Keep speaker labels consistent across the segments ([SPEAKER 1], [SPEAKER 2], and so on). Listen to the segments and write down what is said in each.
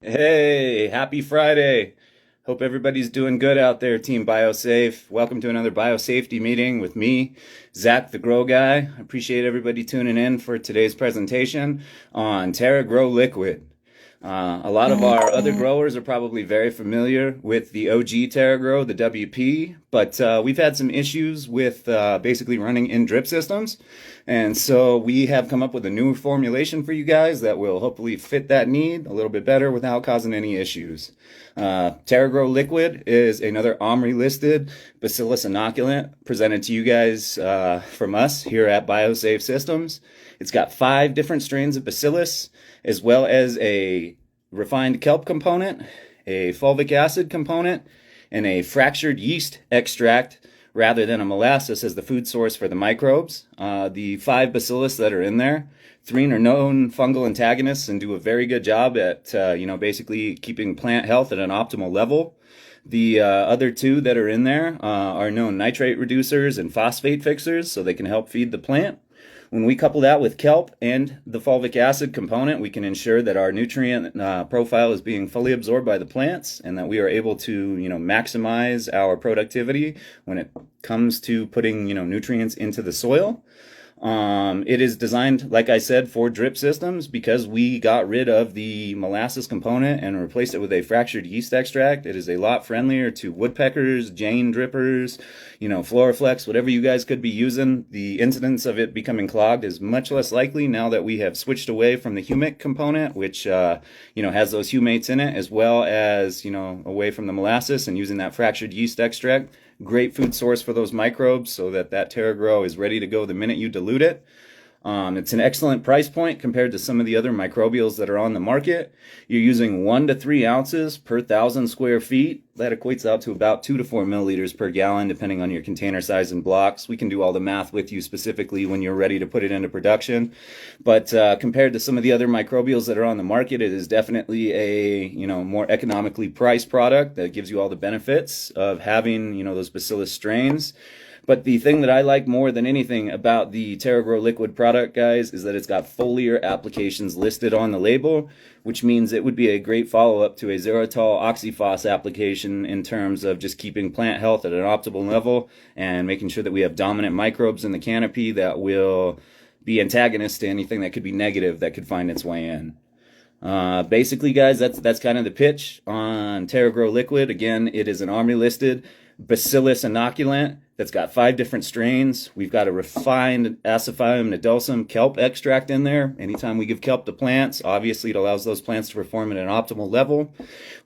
[SPEAKER 1] Hey, happy Friday. Hope everybody's doing good out there, Team BioSafe. Welcome to another biosafety meeting with me, Zac The Grow Guy. I appreciate everybody tuning in for today's presentation on TerraGrow Liquid. A lot of our other growers are probably very familiar with the OG TerraGrow, the WP, but we've had some issues with basically running in drip systems. And so we have come up with a new formulation for you guys that will hopefully fit that need a little bit better without causing any issues. TerraGrow Liquid is another OMRI-listed Bacillus inoculant presented to you guys from us here at BioSafe Systems. It's got 5 different strains of Bacillus, as well as a refined kelp component, a fulvic acid component, and a fractured yeast extract rather than a molasses as the food source for the microbes. The 5 bacillus that are in there, 3 are known fungal antagonists and do a very good job at basically keeping plant health at an optimal level. The other 2 that are in there are known nitrate reducers and phosphate fixers, so they can help feed the plant. When we couple that with kelp and the fulvic acid component, we can ensure that our nutrient profile is being fully absorbed by the plants and that we are able to, maximize our productivity when it comes to putting, nutrients into the soil. It is designed, like I said, for drip systems because we got rid of the molasses component and replaced it with a fractured yeast extract. It is a lot friendlier to woodpeckers, Jane drippers, Floraflex, whatever you guys could be using. The incidence of it becoming clogged is much less likely now that we have switched away from the humic component, which, has those humates in it, as well as, away from the molasses and using that fractured yeast extract. Great food source for those microbes so that TerraGrow is ready to go the minute you dilute it. It's an excellent price point compared to some of the other microbials that are on the market. You're using 1 to 3 ounces per 1,000 square feet. That equates out to about 2 to 4 milliliters per gallon, depending on your container size and blocks. We can do all the math with you specifically when you're ready to put it into production. But compared to some of the other microbials that are on the market, it is definitely a more economically priced product that gives you all the benefits of having those bacillus strains. But the thing that I like more than anything about the TerraGrow Liquid product, guys, is that it's got foliar applications listed on the label, which means it would be a great follow-up to a xylitol oxyphos application in terms of just keeping plant health at an optimal level and making sure that we have dominant microbes in the canopy that will be antagonists to anything that could be negative that could find its way in. Basically, guys, that's kind of the pitch on TerraGrow Liquid. Again, it is an OMRI-listed Bacillus inoculant that's got 5 different strains. We've got a refined Acephalum nodosum kelp extract in there. Anytime we give kelp to plants, obviously it allows those plants to perform at an optimal level.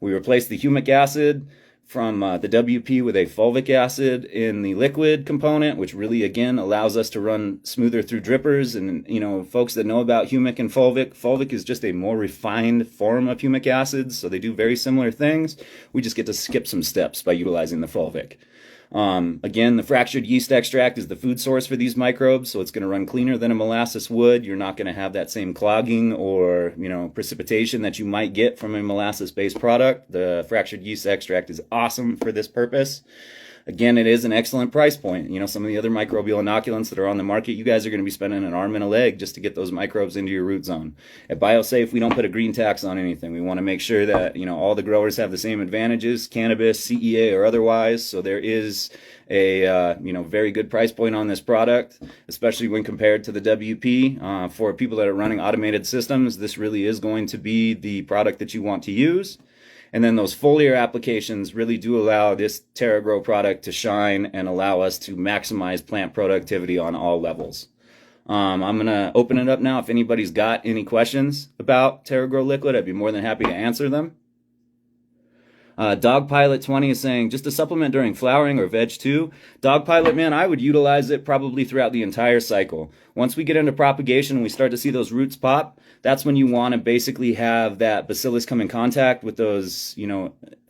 [SPEAKER 1] We replace the humic acid from the WP with a fulvic acid in the liquid component, which really, again, allows us to run smoother through drippers. And, folks that know about humic and fulvic is just a more refined form of humic acids, so they do very similar things. We just get to skip some steps by utilizing the fulvic. Again, the fractured yeast extract is the food source for these microbes, so it's going to run cleaner than a molasses would. You're not going to have that same clogging or, precipitation that you might get from a molasses-based product. The fractured yeast extract is awesome for this purpose. Again, it is an excellent price point. Some of the other microbial inoculants that are on the market, you guys are going to be spending an arm and a leg just to get those microbes into your root zone. At BioSafe, we don't put a green tax on anything. We want to make sure that, all the growers have the same advantages, cannabis, CEA, or otherwise. So there is a, very good price point on this product, especially when compared to the WP. For people that are running automated systems, this really is going to be the product that you want to use. And then those foliar applications really do allow this TerraGrow product to shine and allow us to maximize plant productivity on all levels. I'm going to open it up now. If anybody's got any questions about TerraGrow Liquid, I'd be more than happy to answer them. Dogpilot20 is saying, just a supplement during flowering or veg too. Dogpilot, man, I would utilize it probably throughout the entire cycle. Once we get into propagation and we start to see those roots pop, that's when you want to basically have that bacillus come in contact with those,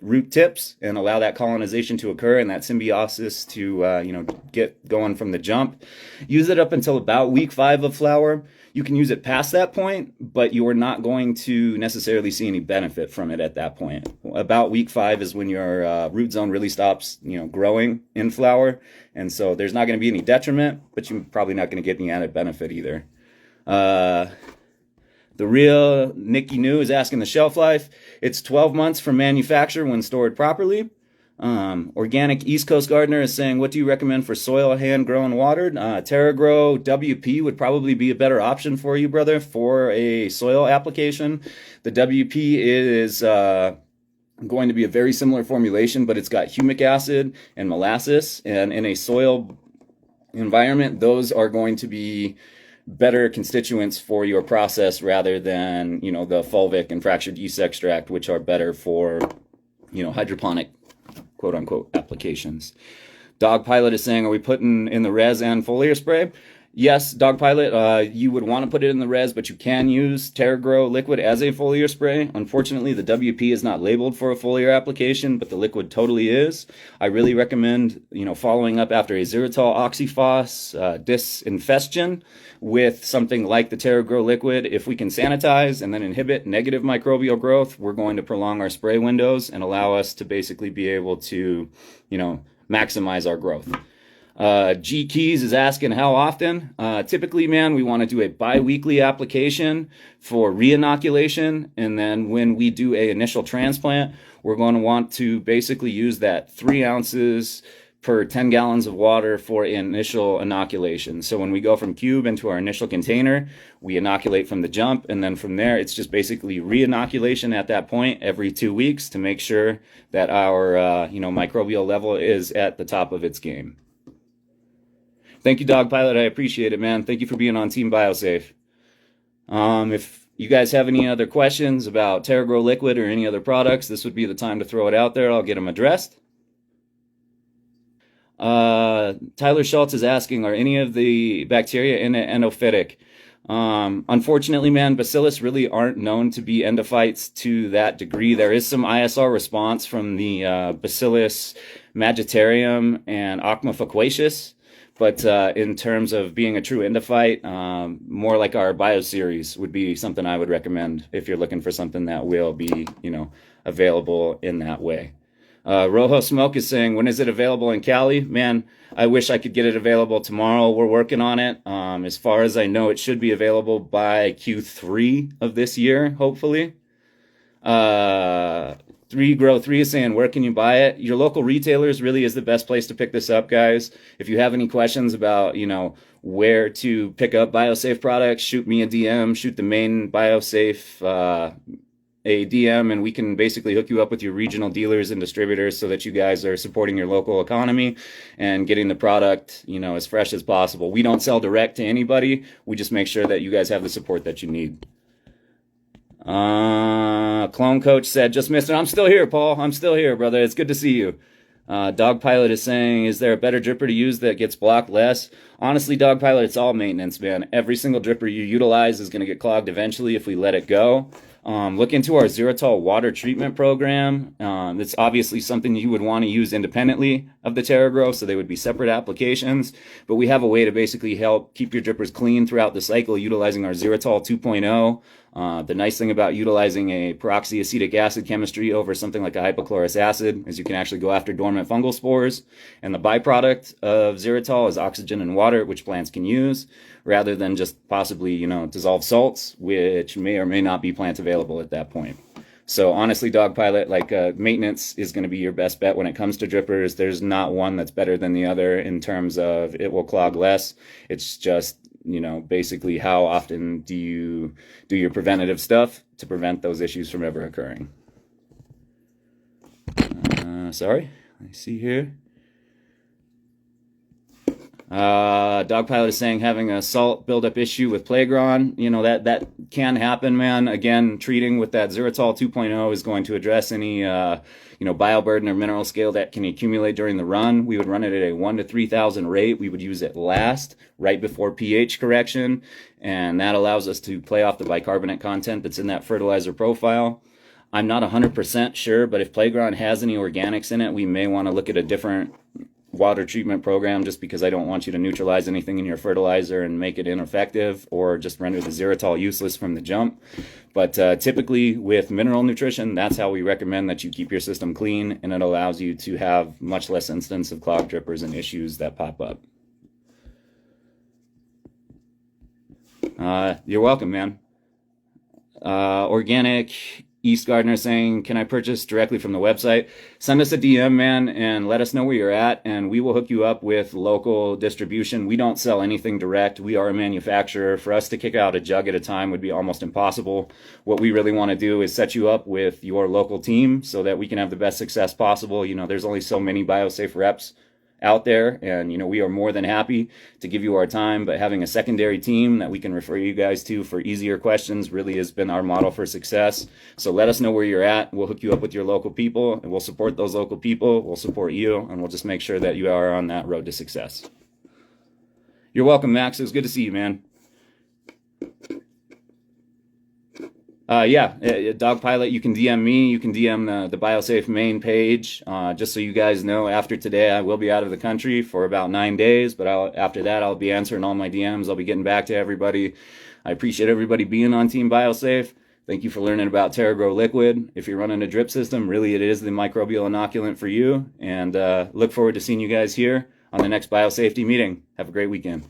[SPEAKER 1] root tips and allow that colonization to occur and that symbiosis to, get going from the jump. Use it up until about week 5 of flower. You can use it past that point, but you are not going to necessarily see any benefit from it at that point. About week 5 is when your root zone really stops, growing in flower. And so there's not going to be any detriment, but you're probably not going to get any added benefit either. The real Nikki New is asking the shelf life. It's 12 months from manufacture when stored properly. Organic East Coast Gardener is saying, what do you recommend for soil hand grown watered? TerraGrow WP would probably be a better option for you, brother, for a soil application. The WP is going to be a very similar formulation, but it's got humic acid and molasses, and in a soil environment, those are going to be better constituents for your process rather than, you know, the fulvic and fractured yeast extract, which are better for, you know, hydroponic quote unquote applications. Dog Pilot is saying, are we putting in the res and foliar spray? Yes, Dog Pilot, you would want to put it in the res, but you can use TerraGrow Liquid as a foliar spray. Unfortunately, the WP is not labeled for a foliar application, but the liquid totally is. I really recommend, you know, following up after a xylitol oxyphos disinfestion with something like the TerraGrow Liquid. If we can sanitize and then inhibit negative microbial growth, we're going to prolong our spray windows and allow us to basically be able to, you know, maximize our growth. G Keys is asking how often. Typically, man, we want to do a bi-weekly application for re-inoculation, and then when we do a initial transplant, we're going to want to basically use that 3 ounces per 10 gallons of water for initial inoculation. So when we go from cube into our initial container, we inoculate from the jump, and then from there, it's just basically re-inoculation at that point every 2 weeks to make sure that our you know, microbial level is at the top of its game. Thank you, Dog Pilot. I appreciate it, man. Thank you for being on Team Biosafe. If you guys have any other questions about TerraGrow Liquid or any other products, this would be the time to throw it out there. I'll get them addressed. Tyler Schultz is asking, are any of the bacteria in it endophytic? Unfortunately, man, Bacillus really aren't known to be endophytes to that degree. There is some ISR response from the Bacillus magitarium and Ocma faquacius. But in terms of being a true endophyte, more like our bioseries would be something I would recommend if you're looking for something that will be, you know, available in that way. Rojo Smoke is saying, when is it available in Cali? Man, I wish I could get it available tomorrow. We're working on it. As far as I know, it should be available by Q3 of this year, hopefully. 3Grow3 is saying, where can you buy it? Your local retailers really is the best place to pick this up, guys. If you have any questions about, you know, where to pick up Biosafe products, shoot me a DM, shoot the main Biosafe a DM, and we can basically hook you up with your regional dealers and distributors so that you guys are supporting your local economy and getting the product, you know, as fresh as possible. We don't sell direct to anybody. We just make sure that you guys have the support that you need. Clone Coach said, just missed it. I'm still here, Paul. I'm still here, brother. It's good to see you. Dog Pilot is saying, is there a better dripper to use that gets blocked less? Honestly, Dog Pilot, it's all maintenance, man. Every single dripper you utilize is going to get clogged eventually if we let it go. Look into our xylitol water treatment program. It's obviously something you would want to use independently of the TerraGrow, so they would be separate applications. But we have a way to basically help keep your drippers clean throughout the cycle utilizing our xylitol 2.0. The nice thing about utilizing a peroxyacetic acid chemistry over something like a hypochlorous acid is you can actually go after dormant fungal spores. And the byproduct of xylitol is oxygen and water, which plants can use, rather than just possibly, you know, dissolved salts, which may or may not be plant available at that point. So honestly, Dog Pilot, like maintenance is going to be your best bet when it comes to drippers. There's not one that's better than the other in terms of it will clog less. It's just, you know, basically how often do you do your preventative stuff to prevent those issues from ever occurring. Sorry, I see here. Dog Pilot is saying having a salt buildup issue with Playgron. You know, that can happen, man. Again, treating with that xylitol 2.0 is going to address any, you know, bioburden or mineral scale that can accumulate during the run. We would run it at a 1 to 3,000 rate. We would use it last, right before pH correction, and that allows us to play off the bicarbonate content that's in that fertilizer profile. I'm not 100% sure, but if Playgron has any organics in it, we may want to look at a different water treatment program, just because I don't want you to neutralize anything in your fertilizer and make it ineffective or just render the xylitol useless from the jump. But typically with mineral nutrition, that's how we recommend that you keep your system clean, and it allows you to have much less instance of clogged drippers and issues that pop up. You're welcome, man. Organic East Gardener saying, can I purchase directly from the website? Send us a DM, man, and let us know where you're at, and we will hook you up with local distribution. We don't sell anything direct. We are a manufacturer. For us to kick out a jug at a time would be almost impossible. What we really want to do is set you up with your local team so that we can have the best success possible. You know, there's only so many BioSafe reps out there, and you know, we are more than happy to give you our time, but having a secondary team that we can refer you guys to for easier questions really has been our model for success. So let us know where you're at. We'll hook you up with your local people, and we'll support those local people. We'll support you, and we'll just make sure that you are on that road to success. You're welcome, Max. It was good to see you, man. Dog Pilot, you can DM me. You can DM the BioSafe main page. Just so you guys know, after today, I will be out of the country for about 9 days, but after that, I'll be answering all my DMs. I'll be getting back to everybody. I appreciate everybody being on Team BioSafe. Thank you for learning about TerraGrow Liquid. If you're running a drip system, really it is the microbial inoculant for you. And look forward to seeing you guys here on the next biosafety meeting. Have a great weekend.